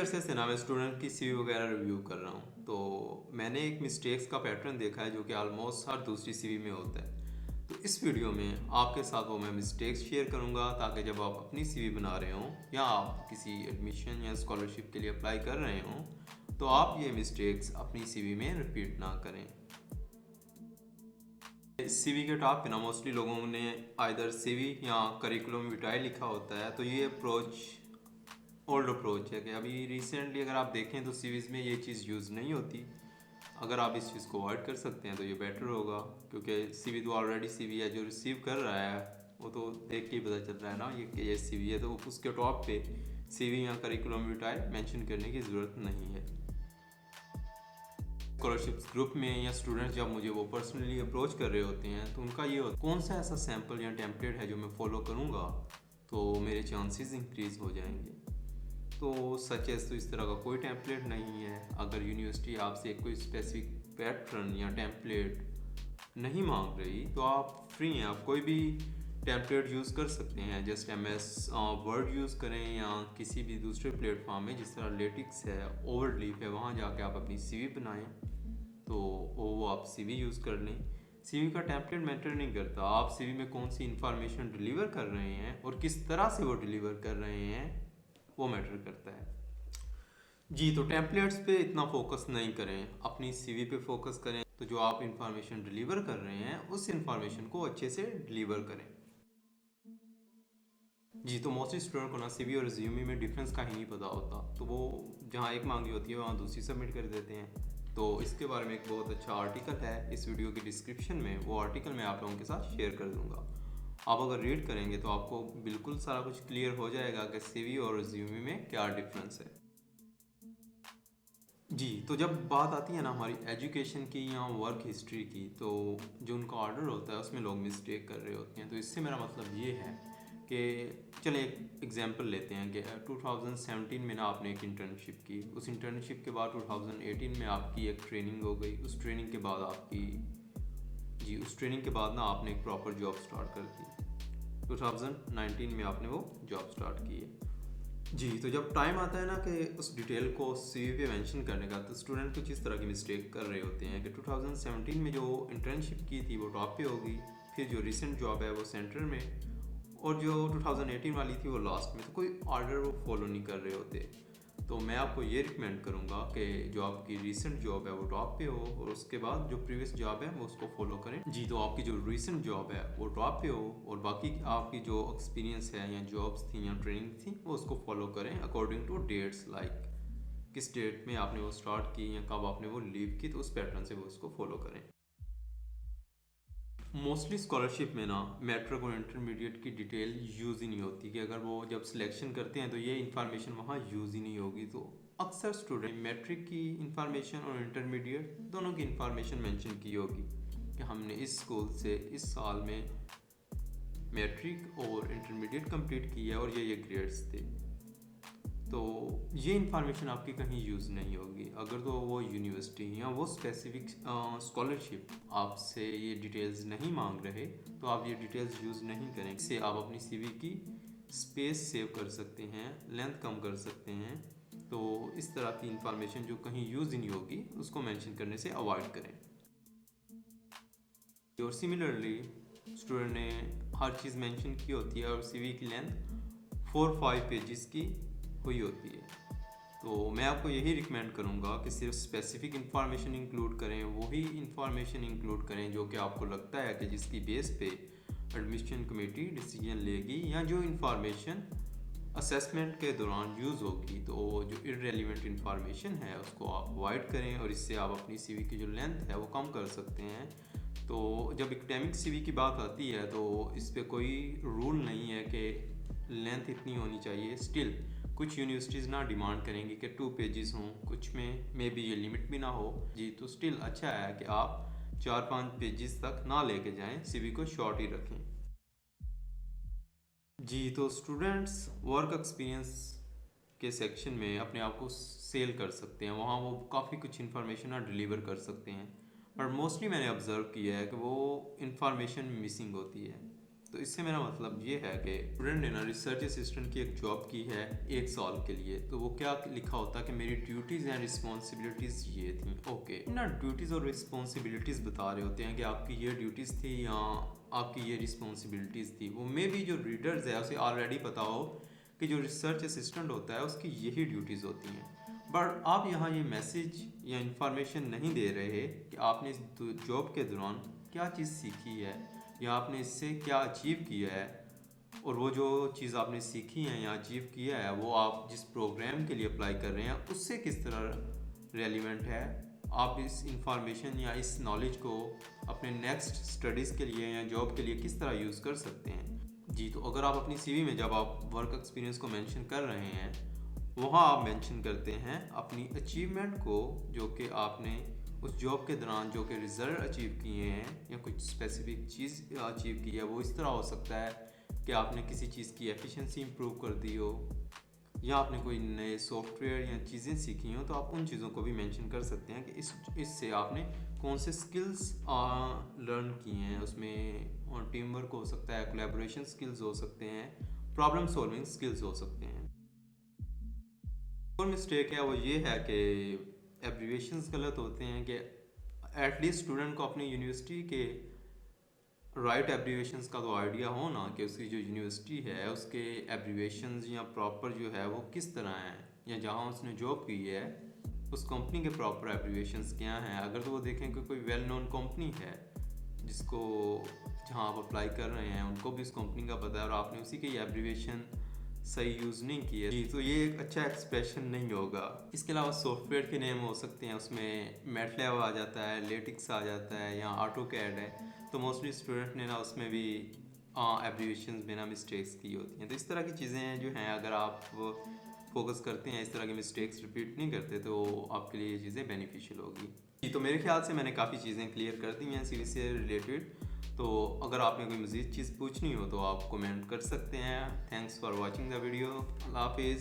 अरसे से ना मैं स्टूडेंट की सीवी वगैरह रिव्यू कर रहा हूँ, तो मैंने एक मिस्टेक्स का पैटर्न देखा है जो कि ऑलमोस्ट हर दूसरी सीवी में होता है। तो इस वीडियो में आपके साथ वो मैं मिस्टेक्स शेयर करूँगा ताकि जब आप अपनी सीवी बना रहे हों या आप किसी एडमिशन या स्कॉलरशिप के लिए अप्लाई कर रहे हों तो आप ये मिस्टेक्स अपनी सीवी में रिपीट ना करें। सीवी के टॉप पे ना मोस्टली लोगों ने आइदर सीवी या करिकुलम विटाए लिखा होता है, तो ये अप्रोच ओल्ड अप्रोच है कि अभी रिसेंटली अगर आप देखें तो सीवीज़ में ये चीज़ यूज़ नहीं होती। अगर आप इस चीज़ को अवॉइड कर सकते हैं तो ये बेटर होगा, क्योंकि सीवी तो ऑलरेडी सीवी है, जो रिसीव कर रहा है वो तो देख के ही पता चल रहा है ना ये कि ये सीवी है, तो उसके टॉप पे सीवी या करिकुलम विटाए मेंशन करने की ज़रूरत नहीं है। स्कॉलरशिप्स ग्रुप में या स्टूडेंट्स जब मुझे वो पर्सनली अप्रोच कर रहे होते हैं तो उनका ये होता है कौन सा ऐसा सैम्पल या टेम्पलेट है जो मैं फॉलो करूँगा तो मेरे चांसेस इंक्रीज़ हो जाएंगे। तो सच है, तो इस तरह का कोई टेम्पलेट नहीं है। अगर यूनिवर्सिटी आपसे कोई स्पेसिफिक पैटर्न या टेम्पलेट नहीं मांग रही तो आप फ्री हैं, आप कोई भी टेम्पलेट यूज़ कर सकते हैं। जस्ट MS वर्ड यूज़ करें या किसी भी दूसरे प्लेटफॉर्म में जिस तरह लेटिक्स है, ओवरलीप है, वहाँ जाके आप अपनी सीवी बनाएं तो वो आप सीवी यूज़ कर लें। सीवी का टेम्पलेट मैटर नहीं करता, आप सीवी में कौन सी इंफॉर्मेशन डिलीवर कर रहे हैं और किस तरह से वो डिलीवर कर रहे हैं वो मैटर करता है। जी, तो टेम्पलेट्स पे इतना फोकस नहीं करें, अपनी सीवी पे फोकस करें। तो जो आप इंफॉर्मेशन डिलीवर कर रहे हैं उस इंफॉर्मेशन को अच्छे से डिलीवर करें। जी, तो मोस्टली स्टूडेंट को ना सीवी और रिज्यूमे में डिफरेंस का ही नहीं पता होता, तो वो जहाँ एक मांगी होती है वहाँ दूसरी सबमिट कर देते हैं। तो इसके बारे में एक बहुत अच्छा आर्टिकल है इस वीडियो के डिस्क्रिप्शन में, वो आर्टिकल मैं आप लोगों के साथ शेयर कर दूँगा। आप अगर रीड करेंगे तो आपको बिल्कुल सारा कुछ क्लियर हो जाएगा कि सीवी और रिज्यूमे में क्या डिफरेंस है। जी, तो जब बात आती है ना हमारी एजुकेशन की या वर्क हिस्ट्री की, तो जो उनका ऑर्डर होता है उसमें लोग मिस्टेक कर रहे होते हैं। तो इससे मेरा मतलब ये है कि चलें एक एग्जांपल लेते हैं कि 2017 में ना आपने एक इंटर्नशिप की, उस इंटर्नशिप के बाद 2018 में आपकी एक ट्रेनिंग हो गई, उस ट्रेनिंग के बाद आपकी जी उस ट्रेनिंग के बाद ना आपने एक प्रॉपर जॉब स्टार्ट कर दी। 2019 में आपने वो जॉब स्टार्ट की है। जी, तो जब टाइम आता है ना कि उस डिटेल को सीवी पे मेंशन करने का, तो स्टूडेंट कुछ इस तरह की मिस्टेक कर रहे होते हैं कि 2017 में जो इंटर्नशिप की थी वो टॉप पे होगी, फिर जो रिसेंट जॉब है वो सेंटर में, और जो 2018 वाली थी वो लास्ट में। तो कोई ऑर्डर वो फॉलो नहीं कर रहे होते। तो मैं आपको ये रिकमेंड करूँगा कि जो आपकी रिसेंट जॉब है वो टॉप पे हो, और उसके बाद जो प्रीवियस जॉब है वो उसको फॉलो करें। जी, तो आपकी जो रिसेंट जॉब है वो टॉप पे हो, और बाकी आपकी जो एक्सपीरियंस है या जॉब्स थी या ट्रेनिंग थी वो उसको फॉलो करें अकॉर्डिंग टू डेट्स, लाइक किस डेट में आपने वो स्टार्ट की या कब आपने वो लीव की, तो उस पैटर्न से वो उसको फॉलो करें। मोस्टली स्कॉलरशिप में ना मैट्रिक और इंटरमीडिएट की डिटेल यूज़ ही नहीं होती, कि अगर वो जब सिलेक्शन करते हैं तो ये इन्फॉर्मेशन वहाँ यूज़ ही नहीं होगी। तो अक्सर स्टूडेंट मैट्रिक की इन्फॉर्मेशन और इंटरमीडिएट दोनों की इन्फॉर्मेशन मेंशन की होगी कि हमने इस स्कूल से इस साल में मैट्रिक और इंटरमीडिएट कंप्लीट किया और ये ग्रेड्स थे। तो ये इन्फॉर्मेशन आपकी कहीं यूज़ नहीं होगी। अगर तो वो यूनिवर्सिटी या वो स्पेसिफिक स्कॉलरशिप आपसे ये डिटेल्स नहीं मांग रहे तो आप ये डिटेल्स यूज़ नहीं करें। इससे आप अपनी सीवी की स्पेस सेव कर सकते हैं, लेंथ कम कर सकते हैं। तो इस तरह की इन्फॉर्मेशन जो कहीं यूज़ ही नहीं होगी उसको मेंशन करने से अवॉइड करें। और सिमिलरली स्टूडेंट ने हर चीज़ मेंशन की होती है और सीवी की लेंथ 4-5 पेजेस की हुई होती है। तो मैं आपको यही रिकमेंड करूँगा कि सिर्फ स्पेसिफिक इंफॉर्मेशन इंक्लूड करें, वही इंफॉर्मेशन इंक्लूड करें जो कि आपको लगता है कि जिसकी बेस पे एडमिशन कमेटी डिसीजन लेगी, या जो इंफॉर्मेशन असेसमेंट के दौरान यूज़ होगी। तो जो इररेलेवेंट इंफॉर्मेशन है उसको आप अवॉइड करें, और इससे आप अपनी सीवी की जो लेंथ है वो कम कर सकते हैं। तो जब एकेडमिक सीवी की बात आती है तो इस पर कोई रूल नहीं है कि लेंथ इतनी होनी चाहिए। स्टिल कुछ यूनिवर्सिटीज़ ना डिमांड करेंगी कि 2 पेजेस हों, कुछ में मे बी ये लिमिट भी ना हो। जी, तो स्टिल अच्छा है कि आप 4-5 पेजेस तक ना लेके जाएं, सीवी को शॉर्ट ही रखें। जी, तो स्टूडेंट्स वर्क एक्सपीरियंस के सेक्शन में अपने आप को सेल कर सकते हैं, वहाँ वो काफ़ी कुछ इन्फॉर्मेशन ना डिलीवर कर सकते हैं, पर मोस्टली मैंने ऑब्ज़र्व किया है कि वो इन्फॉर्मेशन मिसिंग होती है। तो इससे मेरा मतलब ये है कि स्टूडेंट ने ना रिसर्च असिस्टेंट की एक जॉब की है 1 साल के लिए, तो वो क्या लिखा होता है कि मेरी ड्यूटीज़ एंड रिस्पॉन्सिबिलिटीज़ ये थी। ओके ना, ड्यूटीज़ और रिस्पॉन्सिबिलिटीज़ बता रहे होते हैं कि आपकी ये ड्यूटीज़ थी या आपकी ये रिस्पॉन्सिबिलिटीज़ थी। वो मे बी जो रीडर्स है उसे ऑलरेडी पता हो कि जो रिसर्च असिस्टेंट होता है उसकी यही ड्यूटीज़ होती हैं, बट आप यहाँ ये मैसेज या इंफॉर्मेशन नहीं दे रहे कि आपने इस जॉब के दौरान क्या चीज़ सीखी है या आपने इससे क्या अचीव किया है, और वो जो चीज़ आपने सीखी है या अचीव किया है वो आप जिस प्रोग्राम के लिए अप्लाई कर रहे हैं उससे किस तरह रेलिवेंट है। आप इस इंफॉर्मेशन या इस नॉलेज को अपने नेक्स्ट स्टडीज़ के लिए या जॉब के लिए किस तरह यूज़ कर सकते हैं। जी, तो अगर आप अपनी सीवी में जब आप वर्क एक्सपीरियंस को मेंशन कर रहे हैं, वहाँ आप मेंशन करते हैं अपनी अचीवमेंट को जो कि आपने उस जॉब के दौरान जो कि रिज़ल्ट अचीव किए हैं या कुछ स्पेसिफिक चीज़ अचीव की है। वो इस तरह हो सकता है कि आपने किसी चीज़ की एफिशिएंसी इंप्रूव कर दी हो या आपने कोई नए सॉफ्टवेयर या चीज़ें सीखी हो, तो आप उन चीज़ों को भी मेंशन कर सकते हैं कि इससे आपने कौन से स्किल्स लर्न किए हैं। उसमें टीम वर्क हो सकता है, कोलैबोरेशन स्किल्स हो सकते हैं, प्रॉब्लम सॉल्विंग स्किल्स हो सकते हैं। और मिस्टेक है वो ये है कि एब्रीवेशंस गलत होते हैं कि एटलीस्ट स्टूडेंट को अपनी यूनिवर्सिटी के राइट एब्रीवेशंस का तो आइडिया हो ना कि उसकी जो यूनिवर्सिटी है उसके एब्रीवेशंस या प्रॉपर जो है वो किस तरह हैं, या जहाँ उसने जॉब की है उस कंपनी के प्रॉपर एब्रीवेशंस क्या हैं। अगर तो वो देखें कि कोई वेल नोन कंपनी है जिसको जहाँ आप अप्लाई कर रहे हैं उनको भी उस कंपनी का पता है और आपने उसी के एब्रीवेशन सही यूज़ नहीं किए जी, तो ये एक अच्छा एक्सप्रेशन नहीं होगा। इसके अलावा सॉफ्टवेयर के नेम हो सकते हैं, उसमें मैटलैब आ जाता है, लेटिक्स आ जाता है या ऑटो कैड है, तो मोस्टली स्टूडेंट ने ना उसमें भी एब्रीवेशंस में ना मिस्टेक्स की होती हैं। तो इस तरह की चीज़ें जो हैं अगर आप फोकस करते हैं, इस तरह के मिस्टेक्स रिपीट नहीं करते, तो आपके लिए ये चीज़ें बेनिफिशियल होगी जी। तो मेरे ख्याल से मैंने काफ़ी चीज़ें क्लियर कर दी हैं सीरीज से रिलेटेड। तो अगर आपने कोई मज़ीद चीज़ पूछनी हो तो आप कमेंट कर सकते हैं। Thanks for watching the video. Allah हाफिज़।